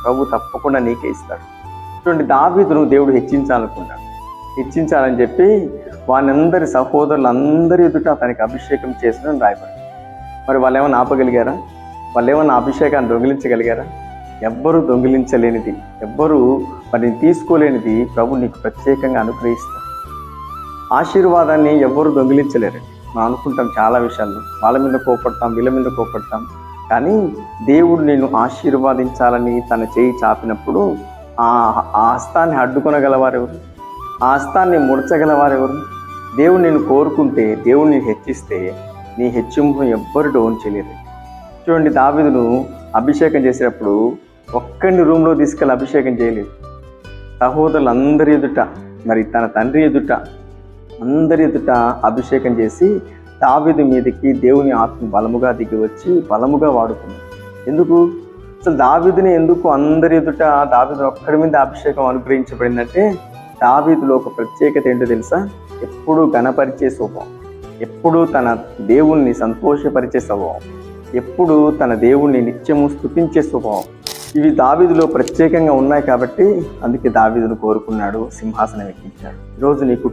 ప్రభు తప్పకుండా నీకే ఇస్తాడు. చూడండి, దావీదును దేవుడు హెచ్చించాలనుకున్నాడు. హెచ్చించాలని చెప్పి వానందరి సహోదరులందరి ఎదుట అతనికి అభిషేకం చేసిన రాయబడి. మరి వాళ్ళు ఏమైనా ఆపగలిగారా? వాళ్ళు ఏమన్నా అభిషేకాన్ని దొంగిలించగలిగారా? ఎవ్వరూ దొంగిలించలేనిది, ఎవ్వరూ వాటిని తీసుకోలేనిది ప్రభు నీకు ప్రత్యేకంగా అనుగ్రహిస్తాడు. ఆశీర్వాదాన్ని ఎవ్వరూ దొంగిలించలేరండి. మనం అనుకుంటాం చాలా విషయాల్లో, వాళ్ళ మీద కోపడతాం, వీళ్ళ మీద కోపడతాం. కానీ దేవుడు నిన్ను ఆశీర్వాదించాలని తన చేయి చాపినప్పుడు ఆ హస్తాన్ని అడ్డుకొనగలవారెవరు? ఆ హస్తాన్ని ముడచగలవారెవరు? దేవుడు నిన్ను కోరుకుంటే, దేవుడు నేను హెచ్చిస్తే నీ హెచ్చింపును ఎవ్వరు డౌన్ చేయలేరు. చూడండి, దావీదును అభిషేకం చేసేటప్పుడు ఒక్కడిని రూమ్లో తీసుకెళ్ళి అభిషేకం చేయలేదు. సహోదరులందరి ఎదుట, మరి తన తండ్రి ఎదుట, అందరి ఎదుట అభిషేకం చేసి దావీదు మీదకి దేవుని ఆత్మ బలముగా దిగి వచ్చి బలముగా వాడుకున్నాడు. ఎందుకు? అసలు దావీదుని ఎందుకు అందరి ఎదుట దావీదు ఒక్కడి మీద అభిషేకం అనుగ్రహించబడిందంటే, దావీదులో ఒక ప్రత్యేకత ఏంటో తెలుసా? ఎప్పుడూ ఘనపరిచే స్వభావం, ఎప్పుడూ తన దేవుణ్ణి సంతోషపరిచే స్వభావం, ఎప్పుడు తన దేవుణ్ణి నిత్యము స్తుతించే స్వభావం. ఇవి దావీదులో ప్రత్యేకంగా ఉన్నాయి కాబట్టి అందుకే దావీదును కోరుకున్నాడు, సింహాసనం ఎక్కించాడు. ఈరోజు నీ కుటుంబం